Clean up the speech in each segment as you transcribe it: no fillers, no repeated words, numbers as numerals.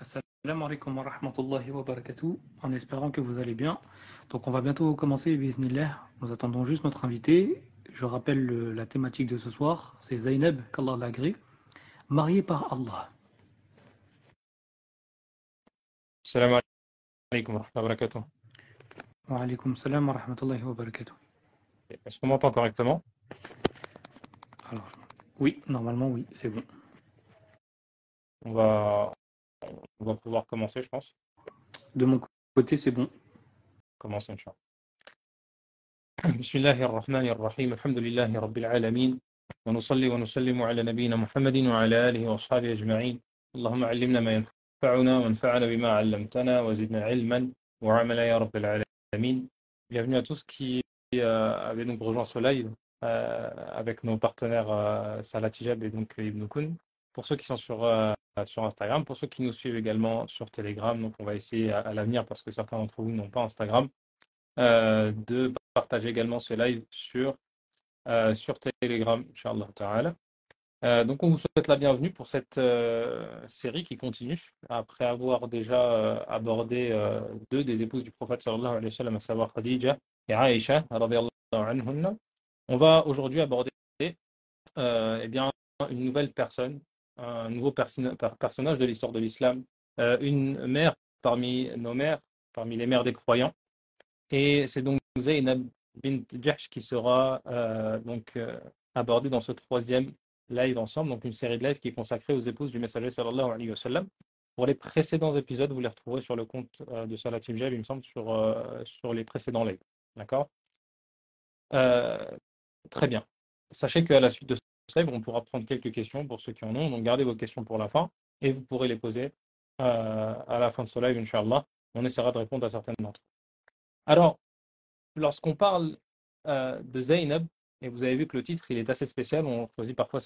Assalamu alaikum wa rahmatullahi wa barakatuh, en espérant que vous allez bien. Donc on va bientôt commencer, bismillah. Nous attendons juste notre invité. Je rappelle la thématique de ce soir, c'est Zainab, qu'Allah l'agrée, mariée par Allah. Salam alaikum wa rahmatullahi wa barakatuh. Wa alaykum salam wa rahmatullahi wa barakatuh. Est-ce qu'on m'entend correctement? Alors, oui, normalement oui, c'est bon. On va, on va pouvoir commencer, je pense. De mon côté, c'est bon. Commencer, Inch'Allah. Bismillahir Rahmanir Rahim. Alhamdulillahi Rabbil Alamin. Wa nusalli wa nusallimu ala nabiyyina Muhammadin wa ala alihi wa ashabihi ajma'in. Allahumma allimna ma yanfa'una wa anfa'na bima 'allamtana wa zidna ilman wa 'amala ya Rabbil Alamin. Bienvenue à tous qui avaient donc rejoint ce live avec nos partenaires Salat Hijab et donc Ibn Kun. Pour ceux qui sont sur Instagram, pour ceux qui nous suivent également sur Telegram, donc on va essayer à l'avenir, parce que certains d'entre vous n'ont pas Instagram, de partager également ce live sur Telegram, Inch'Allah Ta'ala. Donc on vous souhaite la bienvenue pour cette série qui continue, après avoir déjà abordé deux des épouses du prophète sallallahu alayhi wa sallam, à savoir Khadija et Aïcha radhiyallahu anhunna. On va aujourd'hui aborder eh bien, une nouvelle personne, un nouveau personnage de l'histoire de l'islam, une mère parmi nos mères, parmi les mères des croyants. Et c'est donc Zaynab bint Jahsh qui sera abordée dans ce troisième live ensemble, donc une série de lives qui est consacrée aux épouses du messager sallallahu alayhi wa sallam. Pour les précédents épisodes, vous les retrouverez sur le compte de Salat Hijab, il me semble, sur les précédents lives. D'accord? Très bien. Sachez qu'à la suite de ce live, on pourra prendre quelques questions pour ceux qui en ont. Donc gardez vos questions pour la fin et vous pourrez les poser à la fin de ce live, Inch'Allah. On essaiera de répondre à certaines d'entre elles. Alors, lorsqu'on parle de Zaynab, et vous avez vu que le titre il est assez spécial, on choisit parfois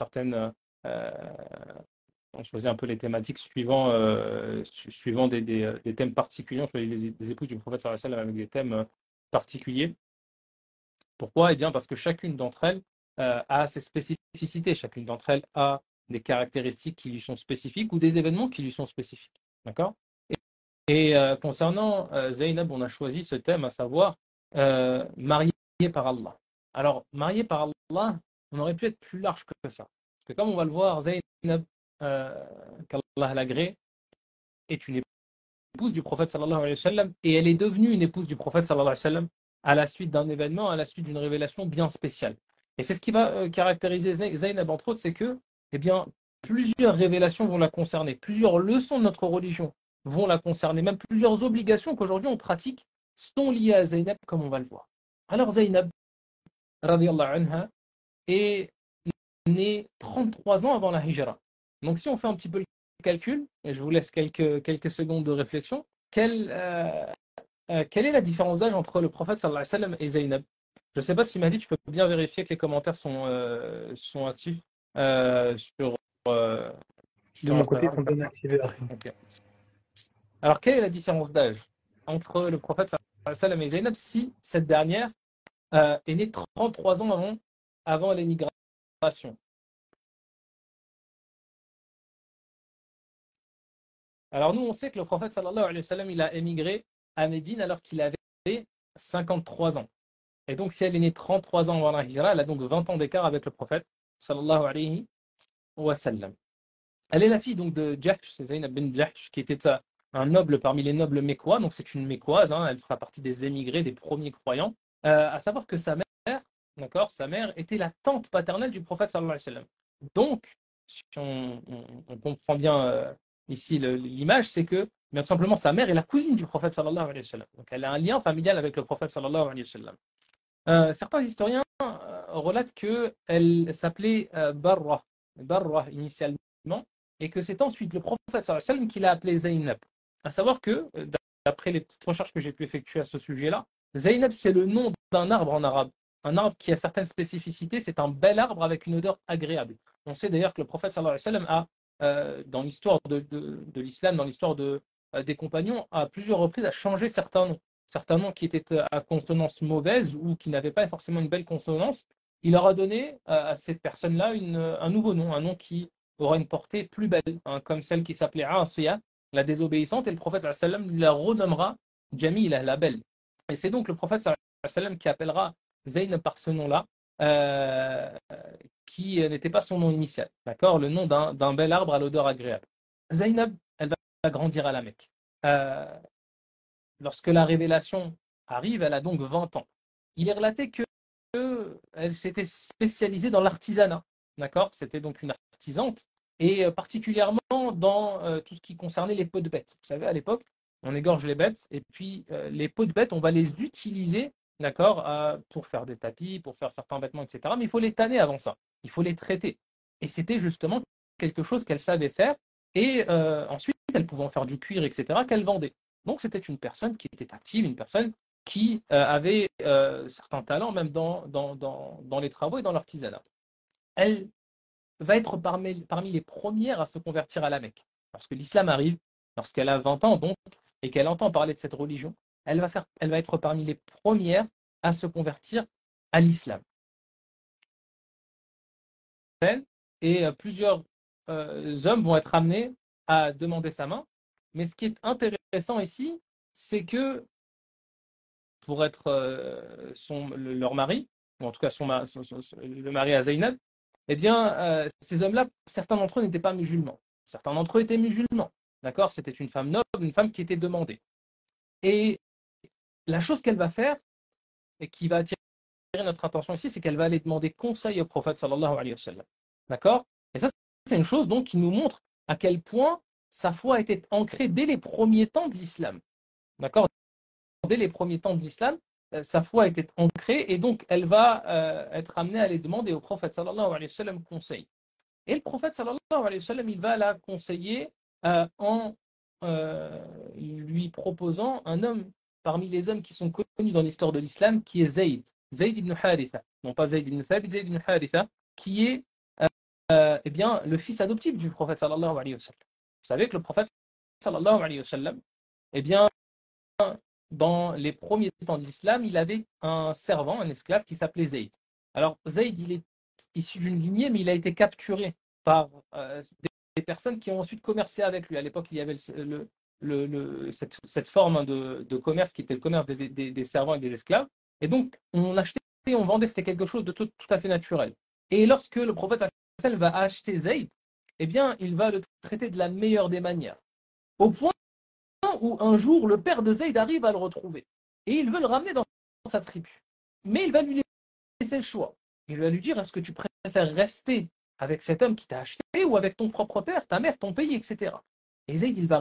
on choisit un peu les thématiques suivant des thèmes particuliers. On choisit des épouses du prophète sallallahu alayhi wa sallam avec des thèmes particuliers. Pourquoi? Eh bien, parce que chacune d'entre elles a ses spécificités, chacune d'entre elles a des caractéristiques qui lui sont spécifiques ou des événements qui lui sont spécifiques. D'accord? Et concernant Zaynab, on a choisi ce thème, à savoir mariée par Allah. Alors, mariée par Allah, on aurait pu être plus large que ça. Parce que comme on va le voir, Zaynab, qu'Allah l'agrée, est une épouse du prophète sallallahu alayhi wa sallam, et elle est devenue une épouse du prophète sallallahu alayhi wa sallam à la suite d'un événement, à la suite d'une révélation bien spéciale. Et c'est ce qui va caractériser Zaynab, entre autres, c'est que eh bien, plusieurs révélations vont la concerner, plusieurs leçons de notre religion vont la concerner, même plusieurs obligations qu'aujourd'hui on pratique sont liées à Zaynab, comme on va le voir. Alors Zaynab, radiyallahu anha, est née 33 ans avant la hijra. Donc si on fait un petit peu le calcul, et je vous laisse quelques secondes de réflexion, quelle est la différence d'âge entre le prophète sallallahu alayhi wa sallam et Zaynab? Je ne sais pas si Mahdi, tu peux bien vérifier que les commentaires sont actifs sur De mon côté, ils Instagram. sont bien activés. Okay. Alors, quelle est la différence d'âge entre le prophète sallallahu alayhi wa sallam et Zaynab si cette dernière est née 33 ans avant l'émigration? Alors nous, on sait que le prophète sallallahu alayhi wa sallam, il a émigré à Médine alors qu'il avait 53 ans. Et donc, si elle est née 33 ans avant la hijra, elle a donc 20 ans d'écart avec le prophète sallallahu alayhi wa sallam. Elle est la fille donc de Jahsh, c'est Zaynab bin Jahsh, qui était un noble parmi les nobles mécois. Donc c'est une mécoise, hein, elle fera partie des émigrés, des premiers croyants. À savoir que sa mère était la tante paternelle du prophète sallallahu alayhi wa sallam. Donc, si on comprend bien ici l'image, c'est que bien tout simplement sa mère est la cousine du prophète sallallahu alayhi wa sallam. Donc elle a un lien familial avec le prophète sallallahu alayhi wa sallam. Certains historiens relatent qu'elle s'appelait Barra initialement, et que c'est ensuite le prophète sallallahu alayhi wa sallam qui l'a appelée Zaynab. À savoir que, d'après les petites recherches que j'ai pu effectuer à ce sujet-là, Zaynab, c'est le nom d'un arbre en arabe. Un arbre qui a certaines spécificités, c'est un bel arbre avec une odeur agréable. On sait d'ailleurs que le prophète sallallahu alayhi wa sallam a, dans l'histoire de l'islam, dans l'histoire des compagnons, à plusieurs reprises a changé certains noms qui étaient à consonance mauvaise ou qui n'avaient pas forcément une belle consonance. Il leur a donné à ces personnes-là un nouveau nom, un nom qui aura une portée plus belle, hein, comme celle qui s'appelait Asiya, la désobéissante, et le prophète sallallahu alayhi wa sallam la renommera Jamila, la belle. Et c'est donc le prophète sallallahu alayhi wa sallam qui appellera Zaynab par ce nom-là, euh, qui n'était pas son nom initial, d'accord, le nom d'un bel arbre à l'odeur agréable. Zaynab, elle va grandir à la Mecque. Euh, Lorsque la révélation arrive, elle a donc 20 ans. Il est relaté qu'elle s'était spécialisée dans l'artisanat, d'accord? C'était donc une artisante, et particulièrement dans tout ce qui concernait les peaux de bêtes. Vous savez, à l'époque, on égorge les bêtes, et puis les peaux de bêtes, on va les utiliser, d'accord, pour faire des tapis, pour faire certains vêtements, etc. Mais il faut les tanner avant ça, il faut les traiter. Et c'était justement quelque chose qu'elle savait faire, et ensuite, elle pouvait en faire du cuir, etc., qu'elle vendait. Donc, c'était une personne qui était active, une personne qui avait certains talents, même dans les travaux et dans l'artisanat. Elle va être parmi les premières à se convertir à la Mecque. Lorsque l'islam arrive, lorsqu'elle a 20 ans donc, et qu'elle entend parler de cette religion, elle va être parmi les premières à se convertir à l'islam. Et plusieurs hommes vont être amenés à demander sa main. Mais ce qui est intéressant ici, c'est que pour être leur mari, ou en tout cas le mari à Zaynab, eh bien, ces hommes-là, certains d'entre eux n'étaient pas musulmans. Certains d'entre eux étaient musulmans. D'accord? C'était une femme noble, une femme qui était demandée. Et la chose qu'elle va faire, et qui va attirer notre attention ici, c'est qu'elle va aller demander conseil au prophète sallallahu alayhi wa sallam. D'accord? Et ça, c'est une chose donc qui nous montre à quel point sa foi était ancrée dès les premiers temps de l'islam. D'accord? Dès les premiers temps de l'islam, sa foi était ancrée, et donc elle va être amenée à aller demander au prophète sallallahu alayhi wa sallam conseil. Et le prophète sallallahu alayhi wa sallam, il va la conseiller en lui proposant un homme parmi les hommes qui sont connus dans l'histoire de l'islam, qui est Zayd ibn Haritha. Non pas Zayd ibn Thabit, Zayd ibn Haritha, qui est eh bien, le fils adoptif du prophète sallallahu alayhi wa sallam. Vous savez que le prophète sallallahu alayhi wa sallam, eh bien, dans les premiers temps de l'islam, il avait un servant, un esclave qui s'appelait Zayd. Alors, Zayd, il est issu d'une lignée, mais il a été capturé par des personnes qui ont ensuite commercé avec lui. À l'époque, il y avait cette forme de commerce qui était le commerce des servants et des esclaves. Et donc, on achetait et on vendait, c'était quelque chose de tout à fait naturel. Et lorsque le prophète va acheter Zayd, eh bien, il va le traiter de la meilleure des manières. Au point où un jour, le père de Zayd arrive à le retrouver. Et il veut le ramener dans sa tribu. Mais il va lui laisser le choix. Il va lui dire, est-ce que tu préfères rester avec cet homme qui t'a acheté, ou avec ton propre père, ta mère, ton pays, etc. Et Zayd, il va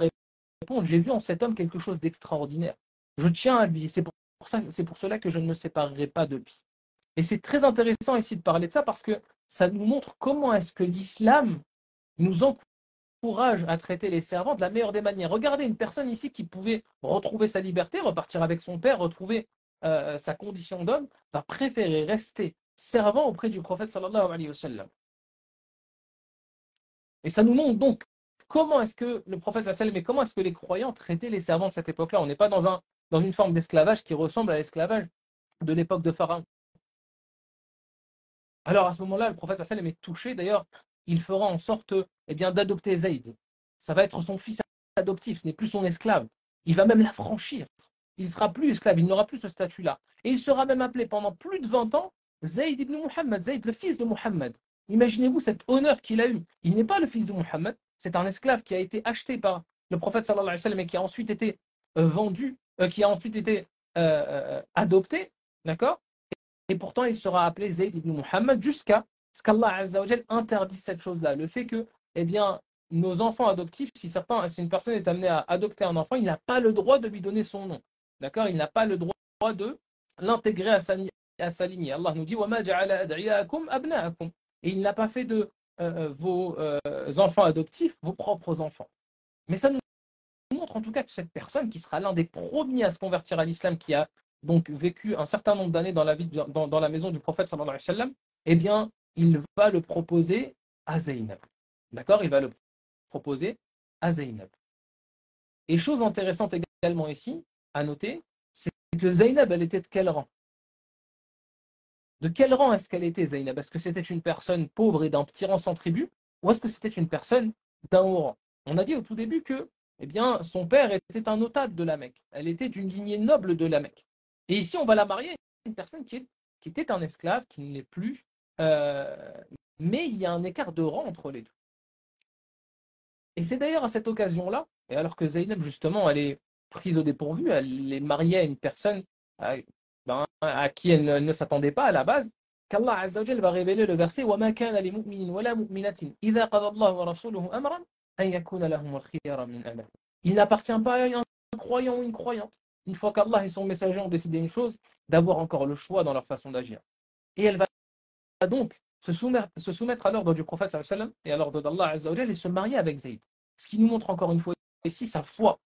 répondre, j'ai vu en cet homme quelque chose d'extraordinaire. Je tiens à lui. C'est pour cela que je ne me séparerai pas de lui. Et c'est très intéressant ici de parler de ça, parce que ça nous montre comment est-ce que l'islam nous encourage à traiter les servants de la meilleure des manières. Regardez une personne ici qui pouvait retrouver sa liberté, repartir avec son père, retrouver sa condition d'homme, va préférer rester servant auprès du prophète sallallahu alayhi wa sallam. Et ça nous montre donc comment est-ce que le prophète sallallahu alayhi wa sallam, et comment est-ce que les croyants traitaient les servants de cette époque-là. On n'est pas dans une forme d'esclavage qui ressemble à l'esclavage de l'époque de Pharaon. Alors à ce moment-là, le prophète sallallahu alayhi wa sallam est touché. D'ailleurs, il fera en sorte bien, d'adopter Zayd. Ça va être son fils adoptif, ce n'est plus son esclave. Il va même l'affranchir. Il ne sera plus esclave, il n'aura plus ce statut-là. Et il sera même appelé pendant plus de 20 ans Zayd ibn Muhammad, Zayd le fils de Muhammad. Imaginez-vous cet honneur qu'il a eu. Il n'est pas le fils de Muhammad, c'est un esclave qui a été acheté par le prophète sallallahu alayhi wa sallam et qui a ensuite été vendu, qui a ensuite été adopté, d'accord? Et pourtant, il sera appelé Zayd ibn Muhammad jusqu'à ce qu'Allah Azza wa Jal interdise cette chose-là. Le fait que, eh bien, nos enfants adoptifs, si une personne est amenée à adopter un enfant, il n'a pas le droit de lui donner son nom. D'accord? Il n'a pas le droit de l'intégrer à sa lignée. Allah nous dit وَمَا جَعَلَ أَدْعِيَاكُمْ أَبْنَاءَكُمْ. Et il n'a pas fait de vos enfants adoptifs vos propres enfants. Mais ça nous montre en tout cas que cette personne, qui sera l'un des premiers à se convertir à l'islam, qui a donc vécu un certain nombre d'années dans la maison du prophète sallallahu alayhi wa sallam, eh bien, il va le proposer à Zaynab. D'accord? Il va le proposer à Zaynab. Et chose intéressante également ici, à noter, c'est que Zaynab, elle était de quel rang? De quel rang est-ce qu'elle était, Zaynab? Est-ce que c'était une personne pauvre et d'un petit rang sans tribu, ou est-ce que c'était une personne d'un haut rang? On a dit au tout début que eh bien, son père était un notable de la Mecque. Elle était d'une lignée noble de la Mecque. Et ici, on va la marier à une personne qui était un esclave, qui ne l'est plus, euh, mais il y a un écart de rang entre les deux. Et c'est d'ailleurs à cette occasion-là, et alors que Zaynab, justement, elle est prise au dépourvu, elle est mariée à une personne à, à qui elle ne s'attendait pas à la base, qu'Allah Azza wa Jal va révéler le verset وَمَا كَانَ لِمُؤْمِنٍ وَلَا مُؤْمِنَةٍ إِذَا قَضَى اللَّهُ وَرَسُولُهُ أَمْرًا أَن يَكُونَ لَهُمُ الْخِيَرَةُ مِنْ أَمْرِهِمْ. Il n'appartient pas à un croyant ou une croyante, une fois qu'Allah et son messager ont décidé une chose, d'avoir encore le choix dans leur façon d'agir. Et elle va donc se soumettre à l'ordre du prophète sallallahu alayhi wa sallam et à l'ordre d'Allah Azza wa Jal et se marier avec Zayd. Ce qui nous montre encore une fois ici sa foi.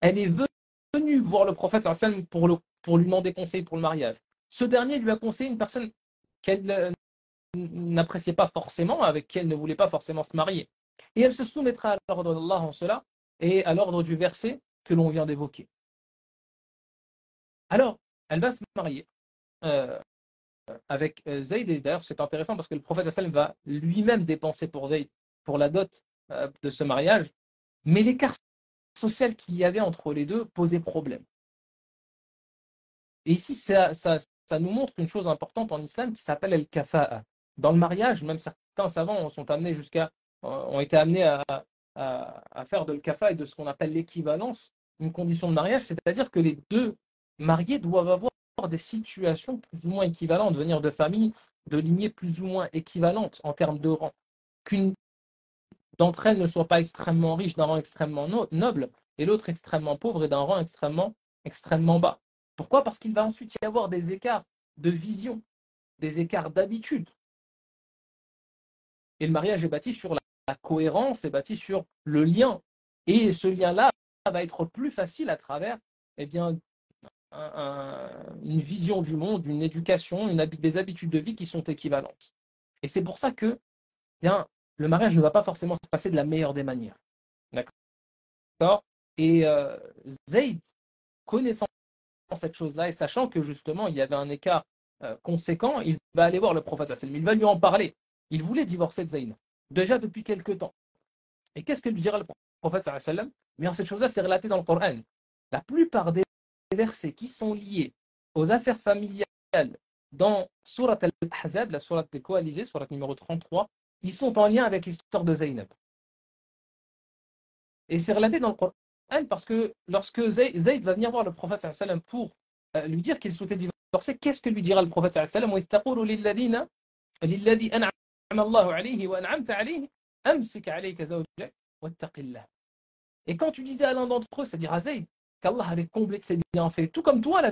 Elle est venue voir le prophète sallallahu alayhi wa sallam pour lui demander conseil pour le mariage. Ce dernier lui a conseillé une personne qu'elle n'appréciait pas forcément, avec qui elle ne voulait pas forcément se marier. Et elle se soumettra à l'ordre d'Allah en cela et à l'ordre du verset que l'on vient d'évoquer. Alors, elle va se marier euh, avec Zayd, et d'ailleurs c'est intéressant parce que le prophète sallam va lui-même dépenser pour Zayd, pour la dot de ce mariage, mais l'écart social qu'il y avait entre les deux posait problème. Et ici, ça nous montre une chose importante en islam qui s'appelle el-kafa'a. Dans le mariage, même certains savants ont été amenés à faire de l'kafa et de ce qu'on appelle l'équivalence, une condition de mariage, c'est-à-dire que les deux mariés doivent avoir des situations plus ou moins équivalentes, venir de familles, de lignées plus ou moins équivalentes en termes de rang. Qu'une d'entre elles ne soit pas extrêmement riche, d'un rang extrêmement noble, et l'autre extrêmement pauvre et d'un rang extrêmement bas. Pourquoi? Parce qu'il va ensuite y avoir des écarts de vision, des écarts d'habitude. Et le mariage est bâti sur la cohérence, est bâti sur le lien. Et ce lien-là va être plus facile à travers eh bien, une vision du monde, une éducation, des habitudes de vie qui sont équivalentes. Et c'est pour ça que eh bien, le mariage ne va pas forcément se passer de la meilleure des manières. D'accord? Et Zayd, connaissant cette chose-là et sachant que justement il y avait un écart conséquent, il va aller voir le prophète sallam, il va lui en parler. Il voulait divorcer de Zaynab, déjà depuis quelque temps. Et qu'est-ce que lui dira le prophète sallam? Bien, cette chose-là, c'est relaté dans le Coran. La plupart des versets qui sont liés aux affaires familiales dans Surat al-Ahzab, la Surat des coalisés, Surat numéro 33, ils sont en lien avec l'histoire de Zaynab. Et c'est relaté dans le Coran parce que lorsque Zayd va venir voir le prophète sallam pour lui dire qu'il souhaitait divorcer, qu'est-ce que lui dira le prophète sallam? Et quand tu disais à l'un d'entre eux, c'est-à-dire à Zayd, qu'Allah avait comblé de ses bienfaits, tout comme toi tu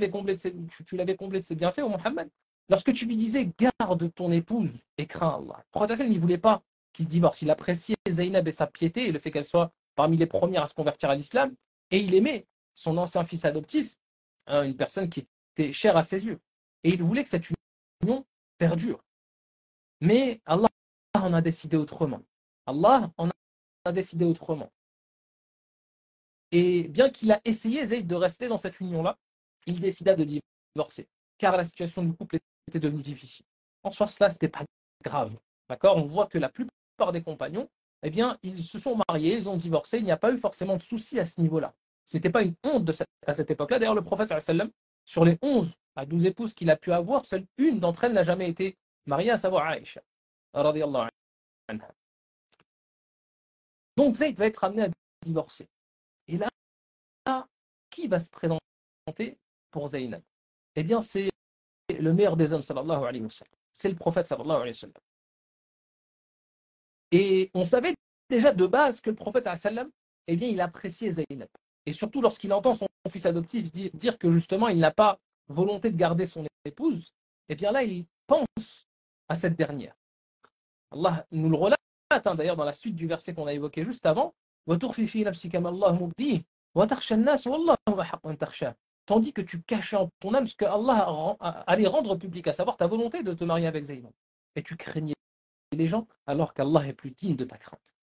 l'avais comblé de ses bienfaits, au Muhammad, lorsque tu lui disais garde ton épouse et crains Allah. Le prophète sallam, il ne voulait pas qu'il divorce, il appréciait Zaynab et sa piété et le fait qu'elle soit parmi les premières à se convertir à l'islam, et il aimait son ancien fils adoptif, hein, une personne qui était chère à ses yeux. Et il voulait que cette union perdure. Mais Allah en a décidé autrement. Allah en a décidé autrement. Et bien qu'il a essayé, Zayd, de rester dans cette union-là, il décida de divorcer, car la situation du couple était devenue difficile. En soi, cela, ce n'était pas grave. D'accord? On voit que la plupart des compagnons, eh bien, ils se sont mariés, ils ont divorcé, il n'y a pas eu forcément de souci à ce niveau-là. Ce n'était pas une honte à cette époque-là. D'ailleurs, le prophète, sallam, sur les 11 à 12 épouses qu'il a pu avoir, seule une d'entre elles n'a jamais été mariée, à savoir Aïcha. Donc, Zayd va être amené à divorcer. Et là, qui va se présenter pour Zaynab? Eh bien, c'est le meilleur des hommes, sallallahu alayhi wa sallam. C'est le prophète, sallallahu alayhi wa sallam. Et on savait déjà de base que le prophète, sallallahu alayhi wa sallam, eh bien, il appréciait Zaynab. Et surtout lorsqu'il entend son fils adoptif dire que justement, il n'a pas volonté de garder son épouse, eh bien là, il pense à cette dernière. Allah nous le relate, hein, d'ailleurs, dans la suite du verset qu'on a évoqué juste avant. Tandis que tu cachais en ton âme ce que Allah allait rendre public, à savoir ta volonté de te marier avec Zaynab. Et tu craignais les gens alors qu'Allah est plus digne de ta crainte.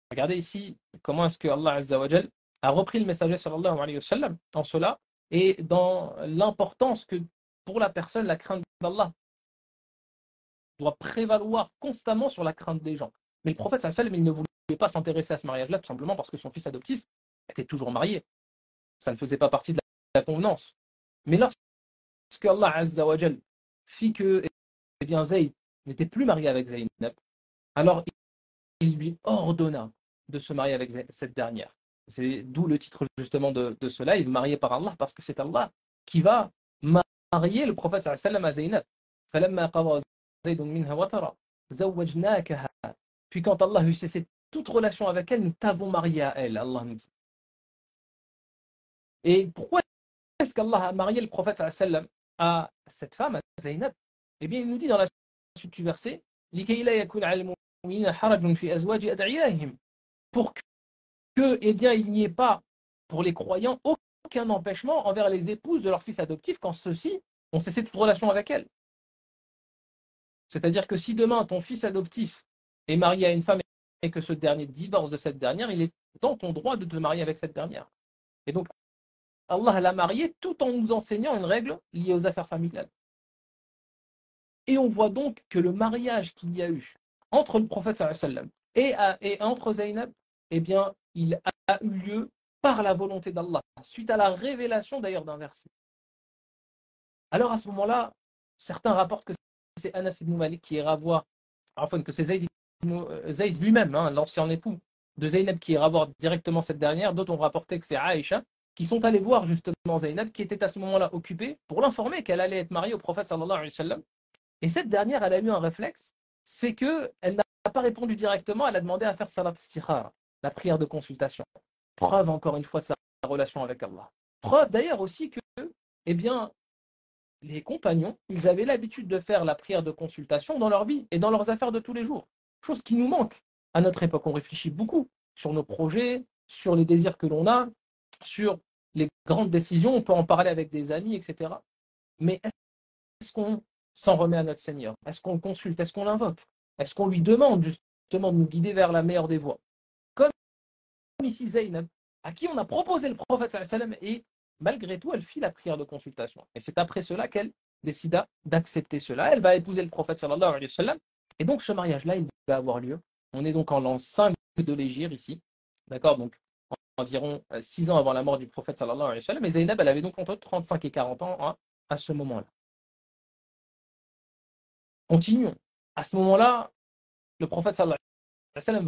Regardez ici comment est-ce que Allah Azza wa Jal a repris le messager sallallahu alayhi wa sallam en cela et dans l'importance que pour la personne la crainte d'Allah doit prévaloir constamment sur la crainte des gens. Mais le prophète sallallahu alayhi wa sallam, il ne voulait pas s'intéresser à ce mariage-là, tout simplement parce que son fils adoptif était toujours marié. Ça ne faisait pas partie de la convenance. Mais lorsque Allah Azza wa Jal fit que eh bien, Zayd n'était plus marié avec Zaynab, alors il lui ordonna de se marier avec cette dernière. C'est d'où le titre justement de cela, il est marié par Allah, parce que c'est Allah qui va marier le prophète sallallahu alayhi wa sallam à Zaynab. فَلَمَّا قَضَى زَيْدٌ مِنْهَا وَطَرًا زَوَّجْنَاكَهَا. Puis quand Allah eut cessé toute relation avec elle, nous t'avons marié à elle, Allah nous dit. Et pourquoi est-ce qu'Allah a marié le prophète sallallahu alayhi wa sallam à cette femme, à Zaynab? Eh bien, il nous dit dans la suite du verset, لِكَيْ لَا يَكُونَ عَلَى الْمُؤْمِنِينَ حَرَجٌ فِي أَزْوَاجِ أَدْعِيَائِهِمْ. Pour que, eh bien, il n'y ait pas, pour les croyants, aucun empêchement envers les épouses de leurs fils adoptifs quand ceux-ci ont cessé toute relation avec elles. C'est-à-dire que si demain ton fils adoptif est marié à une femme et que ce dernier divorce de cette dernière, il est dans ton droit de te marier avec cette dernière. Et donc, Allah l'a marié tout en nous enseignant une règle liée aux affaires familiales. Et on voit donc que le mariage qu'il y a eu entre le prophète sallallahu alayhi wa sallam et entre Zaynab, eh bien, il a eu lieu par la volonté d'Allah, suite à la révélation d'ailleurs d'un verset. Alors à ce moment-là, certains rapportent que c'est Anas ibn Malik qui ira voir, enfin que c'est Zayd lui-même, hein, l'ancien époux de Zaynab, qui ira voir directement cette dernière. D'autres ont rapporté que c'est Aïcha, qui sont allés voir justement Zaynab, qui était à ce moment-là occupée, pour l'informer qu'elle allait être mariée au prophète sallallahu alayhi wa sallam. Et cette dernière, elle a eu un réflexe, c'est qu'elle n'a pas répondu directement, elle a demandé à faire salat istikhara, la prière de consultation. Preuve encore une fois de sa relation avec Allah. Preuve d'ailleurs aussi que, eh bien, les compagnons, ils avaient l'habitude de faire la prière de consultation dans leur vie et dans leurs affaires de tous les jours. Chose qui nous manque à notre époque. On réfléchit beaucoup sur nos projets, sur les désirs que l'on a, sur les grandes décisions. On peut en parler avec des amis, etc. Mais est-ce qu'on s'en remet à notre Seigneur? Est-ce qu'on le consulte? Est-ce qu'on l'invoque? Est-ce qu'on lui demande justement de nous guider vers la meilleure des voies? Comme ici Zaynab, à qui on a proposé le prophète sallallahu alayhi wa sallam, et malgré tout, elle fit la prière de consultation. Et c'est après cela qu'elle décida d'accepter cela. Elle va épouser le prophète sallallahu alayhi wa sallam. Et donc ce mariage-là, il va avoir lieu. On est donc en l'an 5 de l'Hégire ici. D'accord? Donc environ 6 ans avant la mort du prophète sallallahu alayhi wa sallam. Et Zaynab, elle avait donc entre 35 et 40 ans, hein, à ce moment-là. Continuons. À ce moment-là, le prophète sallallahu alayhi wa sallam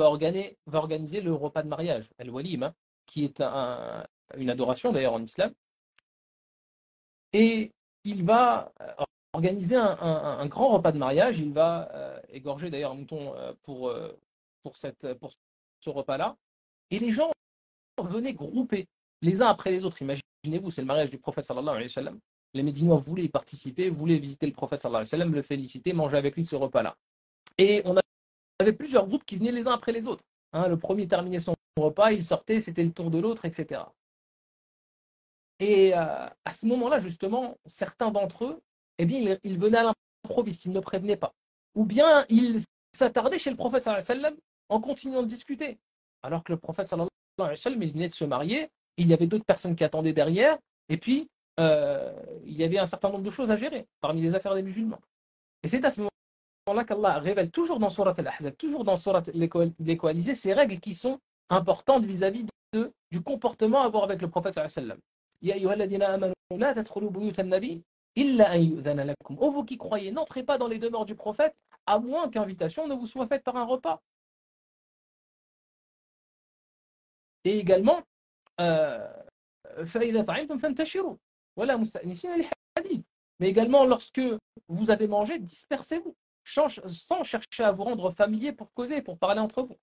va organiser le repas de mariage, al-walim, hein, qui est une adoration d'ailleurs en islam. Et il va organiser un grand repas de mariage. Il va égorger d'ailleurs un mouton pour ce repas-là. Et les gens venaient groupés les uns après les autres. Imaginez-vous, c'est le mariage du prophète sallallahu alayhi wa sallam. Les Médinois voulaient y participer, voulaient visiter le prophète sallallahu alayhi wa sallam, le féliciter, manger avec lui ce repas-là. Et on avait plusieurs groupes qui venaient les uns après les autres. Hein, le premier terminait son repas, il sortait, c'était le tour de l'autre, etc. Et à ce moment-là, justement, certains d'entre eux, eh bien, ils venaient à l'improviste, ils ne prévenaient pas. Ou bien ils s'attardaient chez le prophète sallallahu alayhi wa sallam en continuant de discuter. Alors que le prophète sallallahu alayhi wa sallam, il venait de se marier, il y avait d'autres personnes qui attendaient derrière, et puis il y avait un certain nombre de choses à gérer parmi les affaires des musulmans. Et c'est à ce moment-là qu'Allah révèle toujours dans Surat Al-Ahzab, toujours dans Surat les Coalisés, ces règles qui sont importantes vis-à-vis du comportement à avoir avec le prophète sallallahu alayhi wa sallam. Ya ayyuhalladhina amanu la tadkhulu buyutan nabi illa an yu'dhana lakum. Ô vous qui croyez, n'entrez pas dans les demeures du prophète à moins qu'invitation ne vous soit faite par un repas. Et également, فإذا طعمتم فانتشروا ولا مستأنسين لحديث. Mais également, lorsque vous avez mangé, dispersez-vous, sans chercher à vous rendre familier pour causer, pour parler entre vous.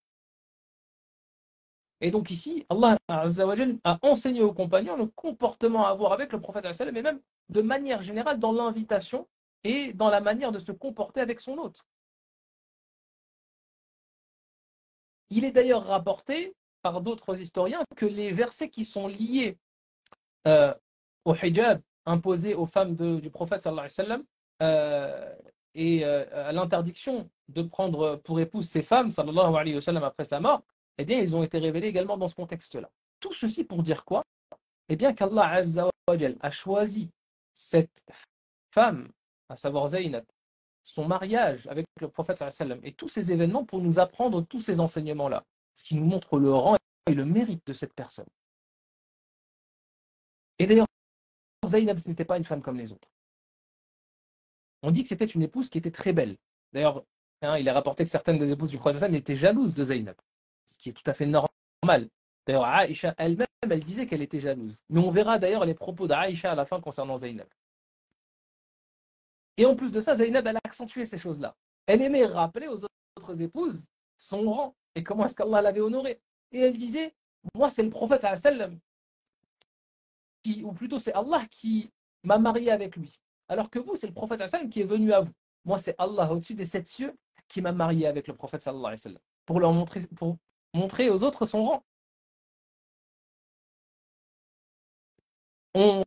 Et donc ici, Allah Azza wa Jal a enseigné aux compagnons le comportement à avoir avec le prophète sallallahu alayhi wa sallam, et même de manière générale dans l'invitation et dans la manière de se comporter avec son hôte. Il est d'ailleurs rapporté par d'autres historiens que les versets qui sont liés au hijab imposé aux femmes du prophète sallallahu alayhi wa sallam et à l'interdiction de prendre pour épouse ces femmes sallallahu alayhi wa sallam après sa mort, eh bien ils ont été révélés également dans ce contexte-là. Tout ceci pour dire quoi? Eh bien qu'Allah Azza wa Jal a choisi cette femme, à savoir Zaynab, son mariage avec le prophète sallallahu alayhi wa sallam, et tous ces événements pour nous apprendre tous ces enseignements-là. Ce qui nous montre le rang et le mérite de cette personne. Et d'ailleurs, Zaynab, ce n'était pas une femme comme les autres. On dit que c'était une épouse qui était très belle. D'ailleurs, il est rapporté que certaines des épouses du prophète étaient jalouses de Zaynab, ce qui est tout à fait normal. D'ailleurs, Aïcha elle-même, elle disait qu'elle était jalouse. Mais on verra d'ailleurs les propos d'Aïcha à la fin concernant Zaynab. Et en plus de ça, Zaynab, elle a accentué ces choses-là. Elle aimait rappeler aux autres épouses son rang et comment est-ce qu'Allah l'avait honoré. Et elle disait, moi c'est le prophète sallam ou plutôt c'est Allah qui m'a marié avec lui. Alors que vous, c'est le prophète sallam qui est venu à vous. Moi, c'est Allah au-dessus des sept cieux qui m'a marié avec le prophète sallallahu alayhi wa sallam. Pour montrer aux autres son rang. On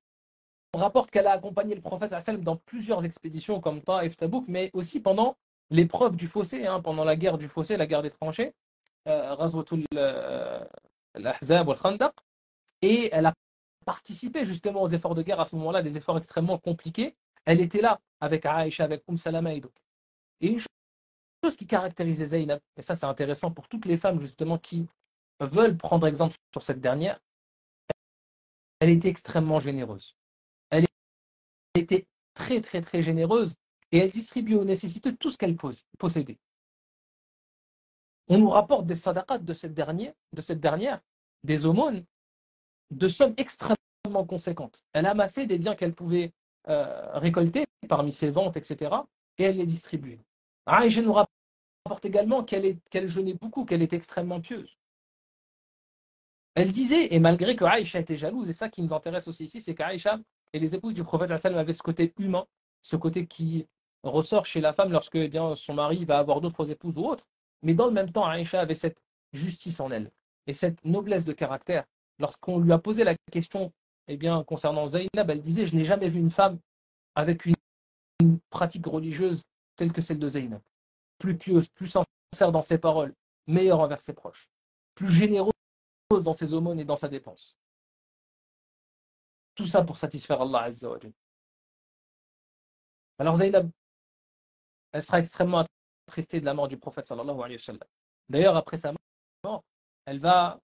rapporte qu'elle a accompagné le prophète sallallahu alayhi wa sallam dans plusieurs expéditions comme Taif, Tabouk, mais aussi pendant l'épreuve du fossé, pendant la guerre du fossé, la guerre des tranchées, Ghazwatul al-Ahzab wal Khandaq, et elle a participé justement aux efforts de guerre à ce moment-là, des efforts extrêmement compliqués. Elle était là avec Aïcha, avec Salama et d'autres. Et une chose qui caractérisait Zaynab, et ça c'est intéressant pour toutes les femmes justement qui veulent prendre exemple sur cette dernière, elle était extrêmement généreuse. Elle était très très très généreuse et elle distribuait aux nécessiteux tout ce qu'elle possédait. On nous rapporte des sadaqat de cette dernière, des aumônes, de sommes extrêmement conséquentes. Elle amassait des biens qu'elle pouvait récolter parmi ses ventes, etc. et elle les distribuait. Aïcha nous rapporte également qu'elle jeûnait beaucoup, qu'elle était extrêmement pieuse. Elle disait, et malgré que Aïcha était jalouse, et ça qui nous intéresse aussi ici, c'est qu'Aïcha et les épouses du prophète sallam avaient ce côté humain, ce côté qui ressort chez la femme lorsque son mari va avoir d'autres épouses ou autres. Mais dans le même temps, Aïcha avait cette justice en elle et cette noblesse de caractère. Lorsqu'on lui a posé la question concernant Zaynab, elle disait, je n'ai jamais vu une femme avec une pratique religieuse telle que celle de Zaynab. Plus pieuse, plus sincère dans ses paroles, meilleure envers ses proches, plus généreuse dans ses aumônes et dans sa dépense. Tout ça pour satisfaire Allah Azza wa Jalla. Alors Zaynab, elle sera extrêmement attristée de la mort du prophète sallallahu alayhi wa sallam. D'ailleurs, après sa mort, elle va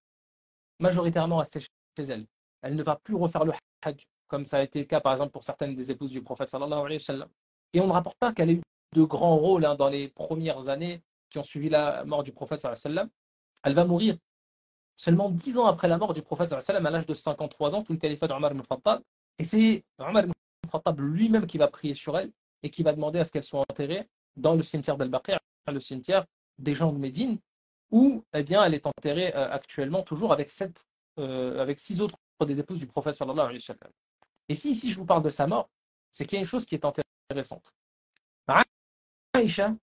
majoritairement rester chez elle. Elle ne va plus refaire le hajj, comme ça a été le cas par exemple pour certaines des épouses du prophète sallallahu alayhi wa sallam. Et on ne rapporte pas qu'elle ait eu de grands rôles dans les premières années qui ont suivi la mort du prophète sallallahu alayhi wa sallam. Elle va mourir seulement 10 ans après la mort du prophète sallallahu alayhi wa sallam, à l'âge de 53 ans, sous le califat d'Omar ibn Khattab. Et c'est Omar ibn Khattab lui-même qui va prier sur elle et qui va demander à ce qu'elle soit enterrée dans le cimetière d'Al-Baqi', le cimetière des gens de Médine, où elle est enterrée actuellement toujours avec 6 autres des épouses du prophète sallallahu alayhi wa sallam. Et si ici je vous parle de sa mort, c'est qu'il y a une chose qui est intéressante. Aïcha,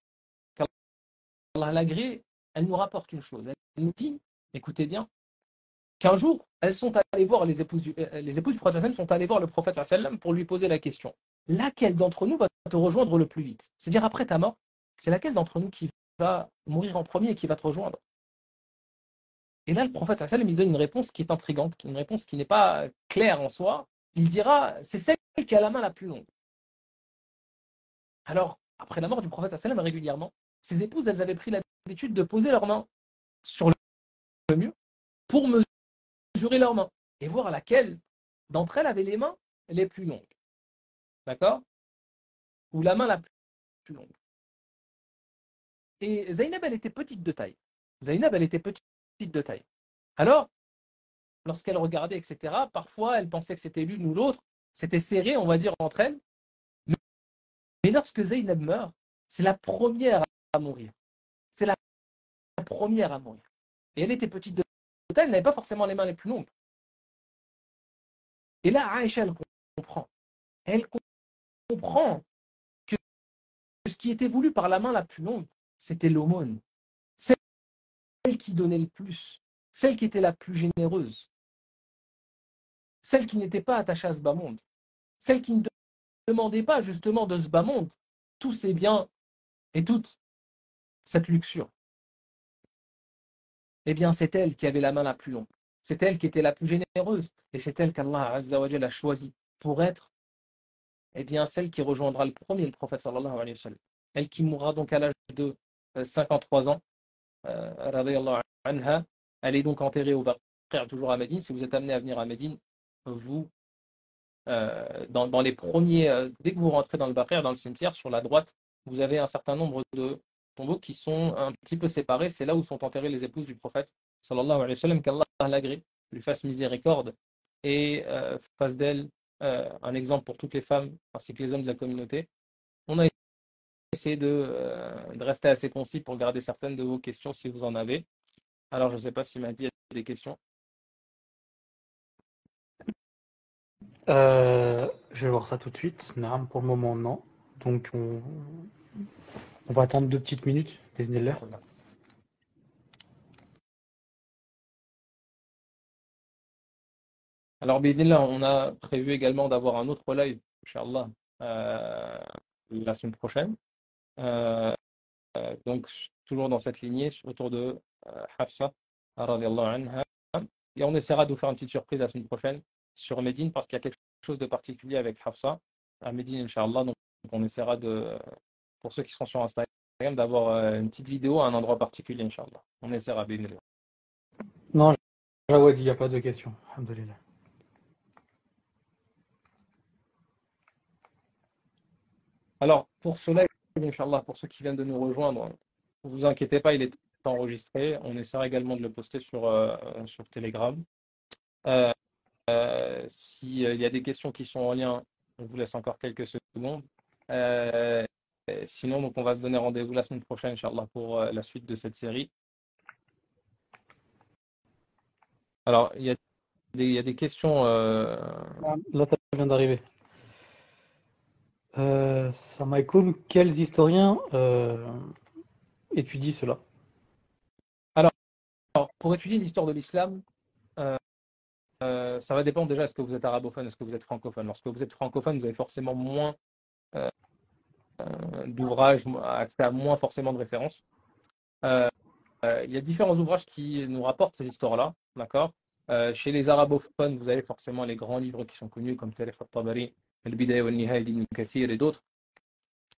qu'Allah l'agrée, elle nous rapporte une chose. Elle nous dit, écoutez bien, qu'un jour, elles sont allées voir les épouses du prophète sallam sont allées voir le prophète sallam pour lui poser la question. Laquelle d'entre nous va te rejoindre le plus vite? C'est-à-dire après ta mort, c'est laquelle d'entre nous qui va mourir en premier et qui va te rejoindre? Et là, le prophète sallam, il donne une réponse qui est intrigante, une réponse qui n'est pas claire en soi. Il dira, c'est celle qui a la main la plus longue. Alors, après la mort du prophète sallam, régulièrement, ses épouses, elles avaient pris l'habitude de poser leurs mains sur le mur pour mesurer leurs mains et voir laquelle d'entre elles avait les mains les plus longues. D'accord? Ou la main la plus longue. Et Zaynab, elle était petite de taille. Zaynab, elle était petite de taille. Alors, lorsqu'elle regardait, etc., parfois, elle pensait que c'était l'une ou l'autre. C'était serré, on va dire, entre elles. Mais lorsque Zaynab meurt, c'est la première à mourir. C'est la première à mourir. Et elle était petite de taille, elle n'avait pas forcément les mains les plus longues. Et là, Aïcha, elle comprend. Elle comprend que ce qui était voulu par la main la plus longue, c'était l'aumône. Celle qui donnait le plus, celle qui était la plus généreuse, celle qui n'était pas attachée à ce bas monde, celle qui ne demandait pas justement de ce bas monde tous ses biens et toute cette luxure. Eh bien, c'est elle qui avait la main la plus longue. C'est elle qui était la plus généreuse. Et c'est elle qu'Allah Azza wa Jalla a choisi pour être celle qui rejoindra le premier, le prophète sallallahu alayhi wa sallam. Elle qui mourra donc à l'âge de 53 ans, radiyallahu anha, elle est donc enterrée au Baqi', toujours à Médine. Si vous êtes amené à venir à Médine, vous, dans les premiers, dès que vous rentrez dans le Baqi', dans le cimetière, sur la droite, vous avez un certain nombre de tombeaux qui sont un petit peu séparés. C'est là où sont enterrées les épouses du prophète, sallallahu alayhi wa sallam, qu'Allah l'agrée, lui fasse miséricorde et fasse d'elle un exemple pour toutes les femmes ainsi que les hommes de la communauté. On a essayé de rester assez concis pour garder certaines de vos questions si vous en avez. Alors, je ne sais pas si Mahdi a des questions. Je vais voir ça tout de suite. Non, pour le moment, non. Donc, on va attendre 2 petites minutes. Bismillah. Alors, Bidnillah, on a prévu également d'avoir un autre live, Inch'Allah, la semaine prochaine. Donc, toujours dans cette lignée, autour de Hafsa, radiallahu anha. Et on essaiera de vous faire une petite surprise la semaine prochaine sur Médine, parce qu'il y a quelque chose de particulier avec Hafsa à Médine, Inch'Allah. Donc, on essaiera pour ceux qui seront sur Instagram, d'avoir une petite vidéo à un endroit particulier, Inch'Allah. On essaiera, Bidnillah. Non, Jawad, il n'y a pas de questions. Alhamdulillah. Alors, pour cela, Inch'Allah, pour ceux qui viennent de nous rejoindre, ne vous inquiétez pas, il est enregistré. On essaiera également de le poster sur Telegram. S'il y a des questions qui sont en lien, on vous laisse encore quelques secondes. Sinon, donc, on va se donner rendez-vous la semaine prochaine, Inch'Allah, pour la suite de cette série. Alors, il y a des questions. Là, ça vient d'arriver. Samaïkoum, quels historiens étudient cela? Alors, pour étudier l'histoire de l'islam, ça va dépendre déjà, est-ce que vous êtes arabophone, est-ce que vous êtes francophone. Lorsque vous êtes francophone, vous avez forcément moins d'ouvrages, accès à moins forcément de références. Il y a différents ouvrages qui nous rapportent ces histoires-là, d'accord. Chez les arabophones, vous avez forcément les grands livres qui sont connus, comme Tarikh al-Tabari, Al-Bidaya wa al-Nihaya d'Ibn Kathir et d'autres.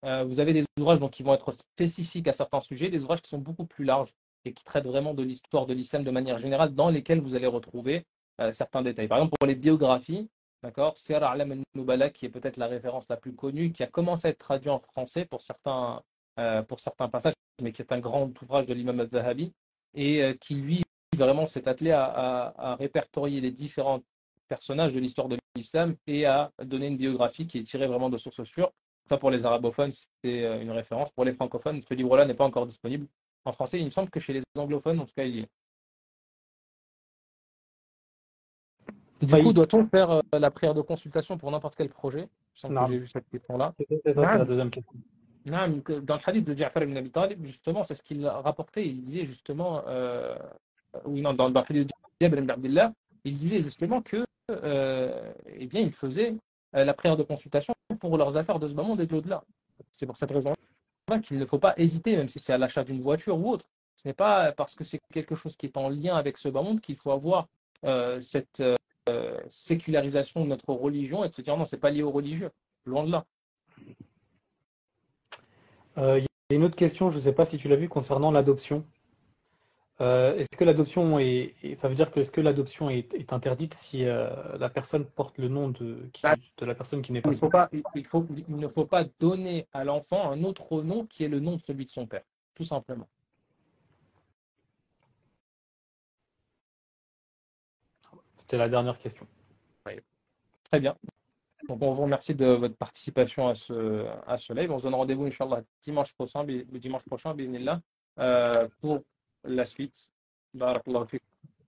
Vous avez des ouvrages donc, qui vont être spécifiques à certains sujets, des ouvrages qui sont beaucoup plus larges et qui traitent vraiment de l'histoire de l'islam de manière générale, dans lesquels vous allez retrouver certains détails. Par exemple, pour les biographies, d'accord, Siyar A'lam al-Nubala, qui est peut-être la référence la plus connue, qui a commencé à être traduit en français pour certains passages, mais qui est un grand ouvrage de l'imam al-Zahabi, et qui, lui, vraiment s'est attelé à répertorier les différents personnages de l'histoire de l'islam et à donner une biographie qui est tirée vraiment de sources sûres. Ça, pour les arabophones, c'est une référence. Pour les francophones, ce livre-là n'est pas encore disponible en français. Il me semble que chez les anglophones, en tout cas, il y est. Du coup, doit-on faire la prière de consultation pour n'importe quel projet? Il me semble que j'ai vu cette question-là. C'est la deuxième question. Dans le hadith de Ja'far ibn Abi Talib, justement, c'est ce qu'il a rapporté. Il disait justement, dans le hadith de Jabir ibn Abdullah, il disait justement que, eh bien, il faisait la prière de consultation pour leurs affaires de ce monde et de l'au-delà. C'est pour cette raison-là qu'il ne faut pas hésiter, même si c'est à l'achat d'une voiture ou autre. Ce n'est pas parce que c'est quelque chose qui est en lien avec ce bas monde qu'il faut avoir cette sécularisation de notre religion et de se dire non, c'est pas lié aux religieux. Loin de là. Il y a une autre question, je ne sais pas si tu l'as vu, concernant l'adoption. Est-ce que l'adoption ça veut dire que est-ce que l'adoption est interdite si la personne porte le nom de la personne qui n'est pas son père? Il ne faut pas donner à l'enfant un autre nom qui est le nom de celui de son père, tout simplement. C'était la dernière question. Oui. Très bien. Donc, on vous remercie de votre participation à ce live. On se donne rendez-vous, Inch'Allah, le dimanche prochain, bi'idhnillah, pour la suite. Barakallahu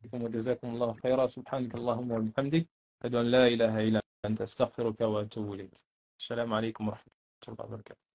fikum wa jazakumullahu khayra. Subhanaka Allahumma wa bihamdik. Ashhadu an la ilaha illa anta astaghfiruka wa atubu ilayk. Assalamu alaikum wa rahmatullahi wa barakatuh.